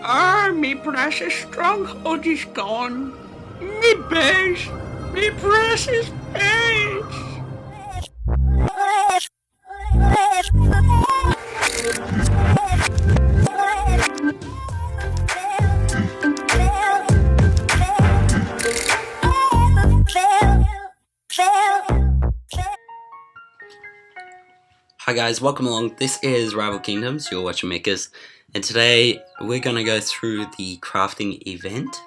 Me precious stronghold is gone. Me base, me precious base. Hi guys, welcome along. This is Rival Kingdoms, you're watching Mickus, and today we're going to go through the crafting event,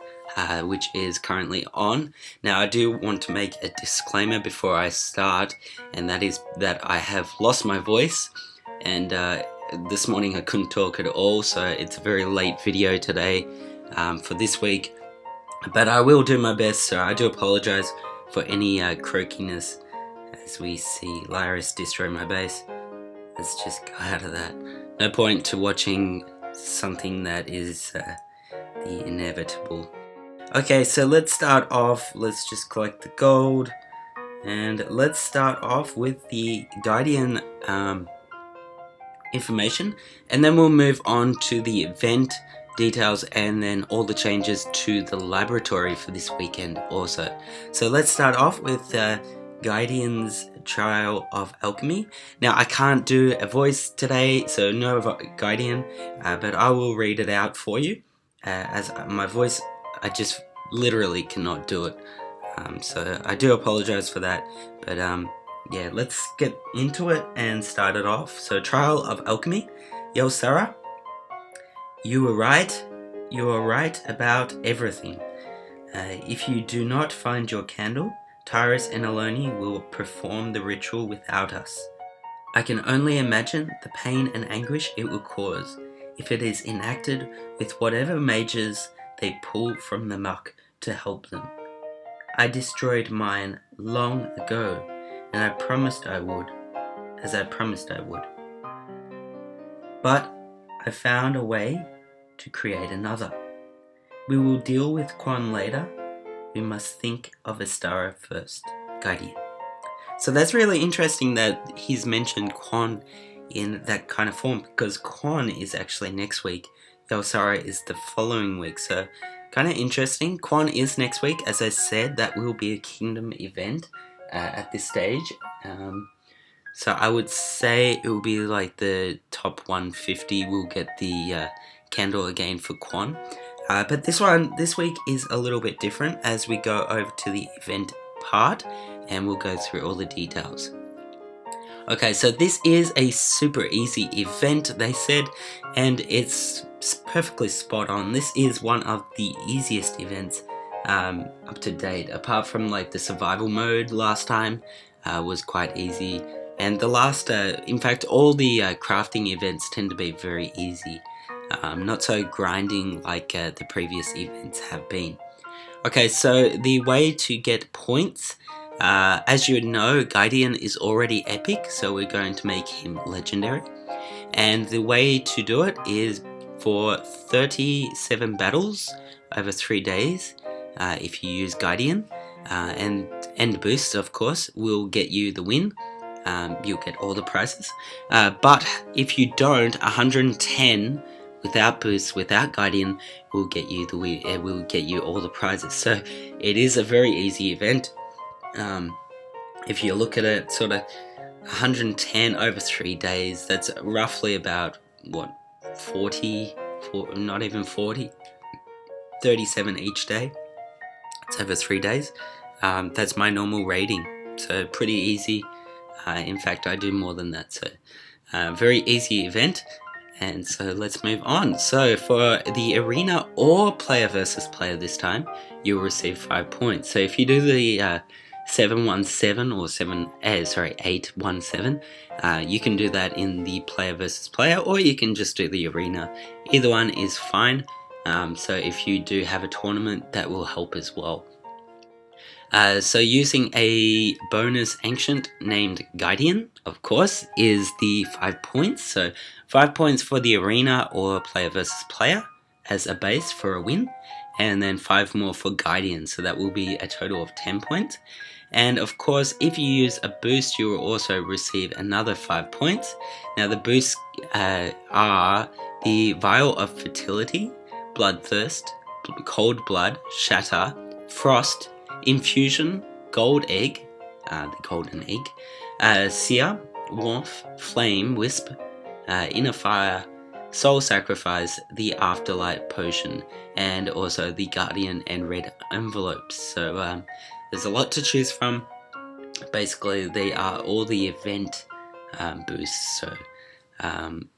which is currently on. Now I do want to make a disclaimer before I start, and that is that I have lost my voice, and this morning I couldn't talk at all, so it's a very late video today for this week, but I will do my best, so I do apologize for any croakiness as we see Lyris destroy my base. Let's just go out of that. No point to watching something that is the inevitable. Okay, so let's start off. Let's just collect the gold. And let's start off with the Gydian information. And then we'll move on to the event details and then all the changes to the laboratory for this weekend also. So let's start off with Gydian's Trial of Alchemy. Now I can't do a voice today, so no Gydian, but I will read it out for you. As my voice, I just literally cannot do it. So I do apologize for that, but yeah, let's get into it and start it off. So Trial of Alchemy. Yo Sarah, you were right. You are right about everything. If you do not find your candle, Tyrus and Aloni will perform the ritual without us. I can only imagine the pain and anguish it will cause if it is enacted with whatever mages they pull from the muck to help them. I destroyed mine long ago, and I promised I would, as I promised I would. But I found a way to create another. We will deal with Quan later. We must think of Astara first. Gydian. So that's really interesting that he's mentioned Quan in that kind of form, because Quan is actually next week. Yosara is the following week. So kind of interesting. Quan is next week. As I said, that will be a kingdom event at this stage. So I would say it will be like the top 150 will get the candle again for Quan. But this week is a little bit different as we go over to the event part and we'll go through all the details. Okay, so this is a super easy event, they said, and it's perfectly spot on. This is one of the easiest events up to date, apart from like the survival mode last time was quite easy. And the last, in fact, all the crafting events tend to be very easy. Not so grinding like the previous events have been. Okay, so the way to get points, as you know, Gydian is already epic, so we're going to make him legendary. And the way to do it is for 37 battles over 3 days, if you use Gydian, and end boosts, of course, will get you the win. You'll get all the prizes. But if you don't, 110 without boosts, without Gydian, will get you the win. It will get you all the prizes. So it is a very easy event. If you look at it, sort of 110 over 3 days. That's roughly about what 40, not even 40, 37 each day. It's over 3 days. That's my normal rating. So pretty easy. In fact, I do more than that. So very easy event. And so let's move on. So for the arena or player versus player this time, you'll receive 5 points. So if you do the 717 or 817, you can do that in the player versus player, or you can just do the arena. Either one is fine. So if you do have a tournament, that will help as well. So using a bonus ancient named Gydian, of course, is the 5 points. So 5 points for the arena or player versus player as a base for a win, and then 5 more for Gydian. So that will be a total of 10 points. And of course, if you use a boost, you will also receive another 5 points. Now the boosts are the Vial of Fertility, Bloodthirst, Cold Blood, Shatter, Frost, Infusion, Gold Egg, the Golden Egg, Seer, Warmth, Flame, Wisp, Inner Fire, Soul Sacrifice, the Afterlight Potion, and also the Guardian and Red Envelopes. So there's a lot to choose from. Basically, they are all the event boosts, so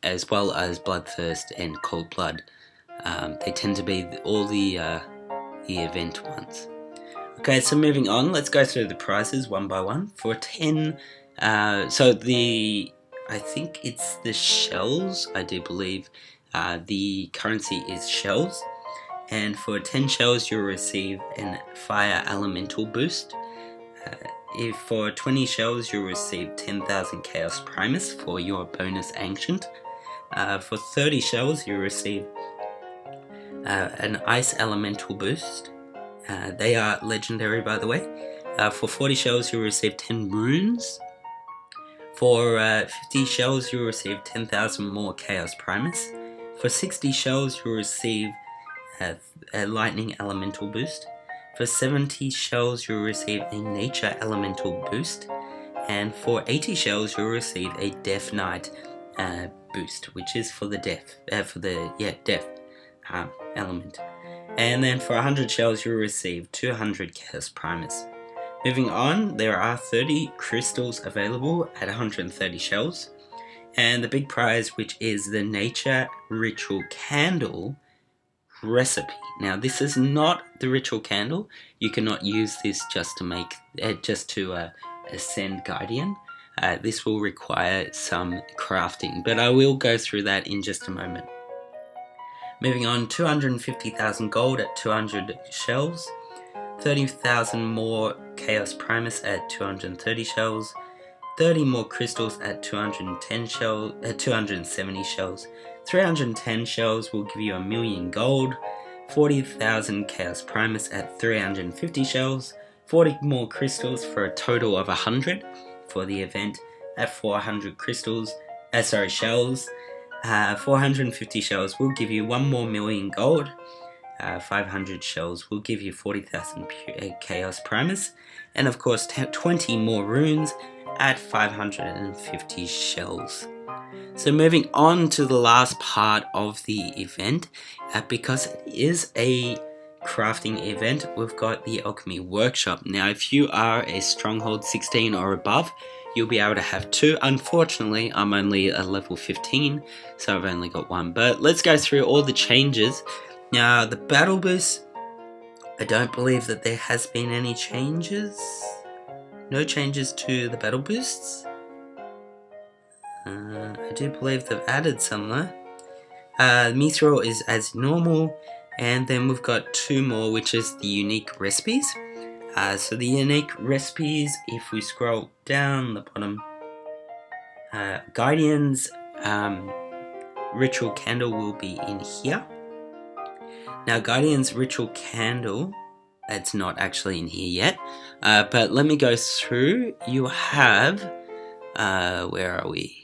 as well as Bloodthirst and Cold Blood. They tend to be all the event ones. Okay, so moving on, let's go through the prices one by one. For 10, I think it's the shells, I do believe. The currency is shells. And for 10 shells, you'll receive an Fire Elemental boost. If for 20 shells, you'll receive 10,000 Chaos Primus for your bonus Ancient. For 30 shells, you'll receive an Ice Elemental boost. They are legendary, by the way. For 40 shells, you'll receive 10 runes. For 50 shells, you'll receive 10,000 more Chaos Primus. For 60 shells, you'll receive a Lightning Elemental boost. For 70 shells, you'll receive a Nature Elemental boost. And for 80 shells, you'll receive a Death Knight boost, which is for the death, death element. And then for 100 shells, you'll receive 200 Chaos Primus. Moving on, there are 30 crystals available at 130 shells. And the big prize, which is the Nature Ritual Candle recipe. Now, this is not the ritual candle. You cannot use this just to ascend Gydian. This will require some crafting, but I will go through that in just a moment. Moving on, 250,000 gold at 200 shells, 30,000 more Chaos Primus at 230 shells, 30 more crystals at 270 shells, 310 shells will give you 1,000,000 gold, 40,000 Chaos Primus at 350 shells, 40 more crystals for a total of 100 for the event at 400 shells. 450 shells will give you 1 more 1,000,000 gold. 500 shells will give you 40,000 Chaos Primus, and of course 20 more runes at 550 shells. So moving on to the last part of the event, because it is a crafting event, we've got the Alchemy Workshop. Now, if you are a Stronghold 16 or above, you'll be able to have 2. Unfortunately, I'm only a level 15, so I've only got 1. But let's go through all the changes. Now, the battle boost, I don't believe that there has been any changes. No changes to the battle boosts. I do believe they've added some though. Mithril is as normal, and then we've got 2 more, which is the unique recipes. So the unique recipes, if we scroll down the bottom, Gydian's Ritual Candle will be in here. Now, Gydian's Ritual Candle, it's not actually in here yet, but let me go through. You have, where are we?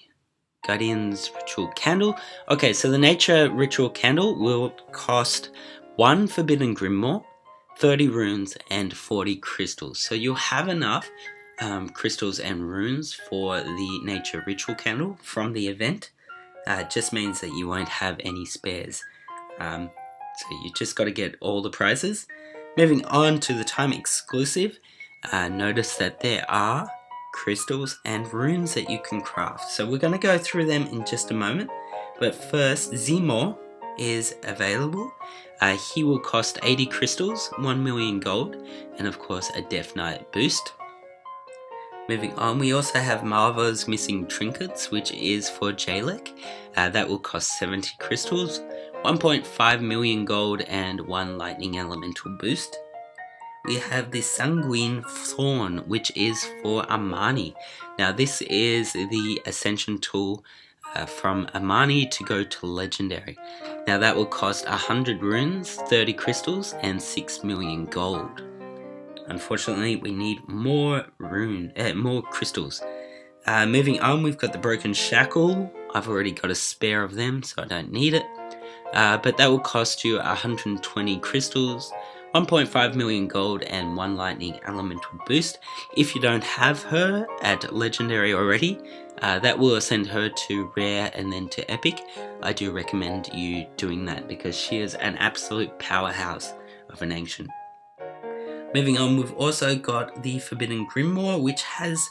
Gydian's Ritual Candle. Okay, so the Nature Ritual Candle will cost 1 Forbidden Grimoire, 30 runes, and 40 crystals. So you'll have enough crystals and runes for the Nature Ritual Candle from the event. It just means that you won't have any spares. So you just got to get all the prizes. Moving on to the time exclusive, notice that there are crystals and runes that you can craft. So we're going to go through them in just a moment. But first, Zimor is available. He will cost 80 crystals, 1,000,000 gold, and of course a Death Knight boost. Moving on, we also have Marva's Missing Trinkets, which is for Jalek. That will cost 70 crystals, 1.5 million gold, and 1 Lightning Elemental boost. We have the Sanguine Thorn, which is for Amani. Now this is the Ascension tool from Amani to go to Legendary. Now that will cost 100 runes, 30 crystals, and 6 million gold. Unfortunately, we need more crystals. Moving on, we've got the Broken Shackle. I've already got a spare of them, so I don't need it. but that will cost you 120 crystals, 1.5 million gold, and 1 lightning elemental boost. If you don't have her at legendary already, that will ascend her to rare and then to epic. I do recommend you doing that because she is an absolute powerhouse of an ancient. Moving on, we've also got the Forbidden Grimoire, which has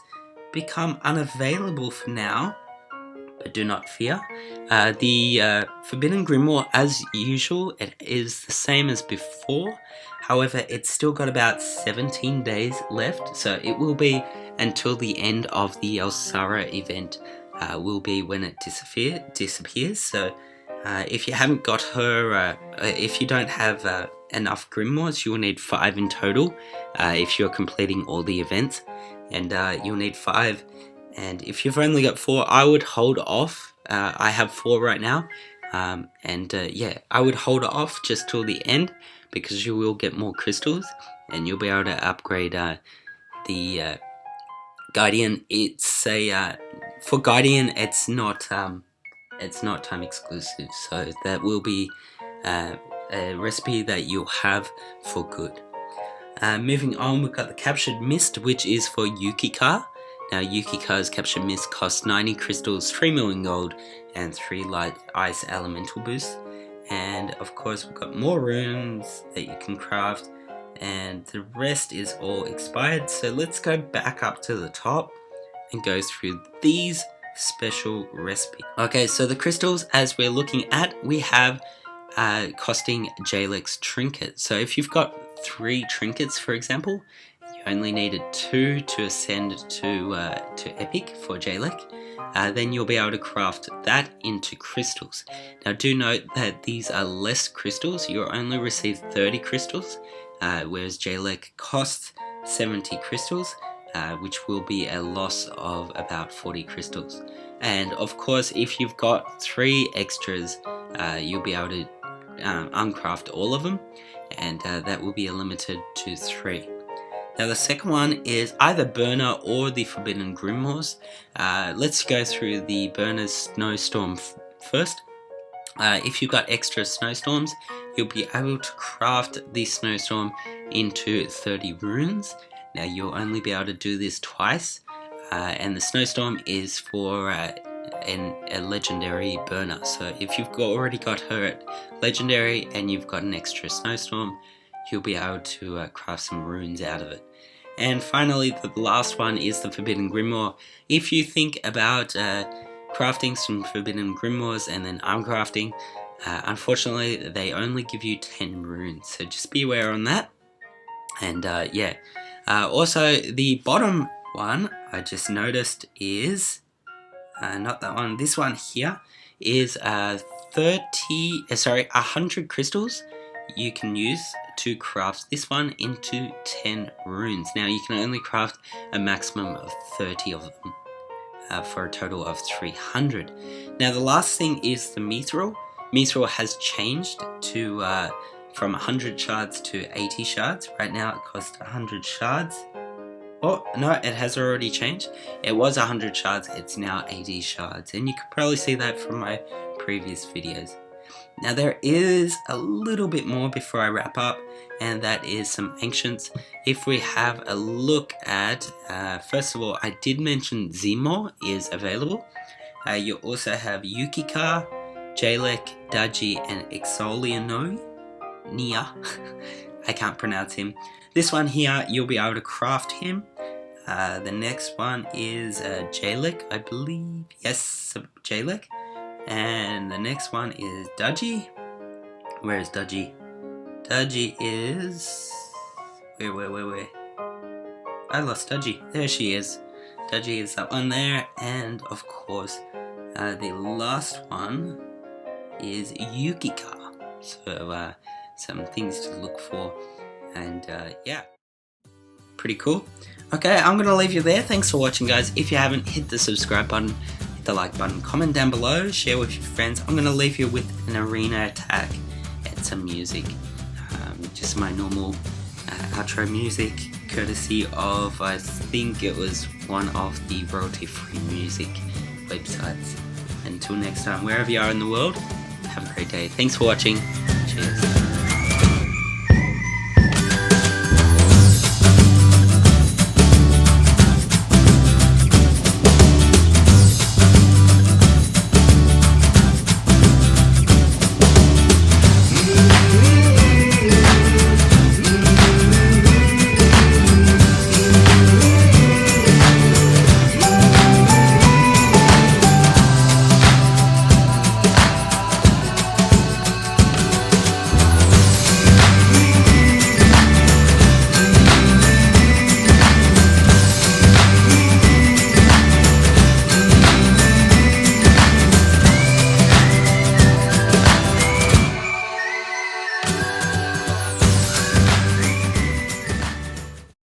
become unavailable for now, but do not fear. The Forbidden Grimoire, as usual, it is the same as before. However, it's still got about 17 days left, so it will be until the end of the Elsara event will be when it disappears. So if you haven't got her, if you don't have enough Grimoires, you will need 5 in total if you're completing all the events, and you'll need 5. And if you've only got 4, I would hold off. I have 4 right now, yeah, I would hold off just till the end because you will get more crystals and you'll be able to upgrade the Gydian. It's a for Gydian, it's not time exclusive, so that will be a recipe that you'll have for good. Moving on, we've got the Captured Mist, which is for Yukika. Now, Yukika's Captured Mist costs 90 crystals, 3 million gold, and 3 light ice elemental boosts. And of course, we've got more runes that you can craft, and the rest is all expired. So let's go back up to the top and go through these special recipes. Okay, so the crystals, as we're looking at, we have costing Jalek's trinket. So if you've got 3 trinkets, for example, you only needed 2 to ascend to epic for Jalek. Then you'll be able to craft that into crystals. Now do note that these are less crystals. You'll only receive 30 crystals, whereas Jalek costs 70 crystals, which will be a loss of about 40 crystals. And of course, if you've got 3 extras, you'll be able to uncraft all of them, and that will be limited to 3. Now the second one is either Burner or the Forbidden Grimoires. Let's go through the Burner's Snowstorm first. If you've got extra snowstorms, you'll be able to craft the Snowstorm into 30 runes. Now you'll only be able to do this twice, and the Snowstorm is for a legendary Burner. So if you've already got her at legendary and you've got an extra Snowstorm, you'll be able to craft some runes out of it. And finally, the last one is the Forbidden Grimoire. If you think about crafting some Forbidden Grimoires and then uncrafting, unfortunately they only give you 10 runes, so just be aware on that. And yeah, also the bottom one I just noticed is not that one, this one here is 100 crystals you can use to craft this one into 10 runes. Now you can only craft a maximum of 30 of them for a total of 300. Now the last thing is the Mithril. Mithril has changed to from 100 shards to 80 shards. Right now it costs 100 shards. Oh no, it has already changed. It was 100 shards, it's now 80 shards, and you can probably see that from my previous videos. Now there is a little bit more before I wrap up, and that is some ancients. If we have a look at, first of all, I did mention Zemo is available. You also have Yukika, Jalek, Daji, and Exoliano. Nia. I can't pronounce him. This one here, you'll be able to craft him. The next one is Jalek, I believe. Yes, Jalek. And the next one is Daji. Where is Daji? Daji is... Where? I lost Daji. There she is. Daji is that one there. And of course, the last one is Yukika. So, some things to look for. And yeah, pretty cool. Okay, I'm gonna leave you there. Thanks for watching, guys. If you haven't, hit the subscribe button, hit the like button, comment down below, share with your friends. I'm gonna leave you with an arena attack and some music, just my normal outro music, courtesy of, I think it was one of the royalty-free music websites. Until next time, wherever you are in the world, have Have a great day. Thanks for watching. Cheers.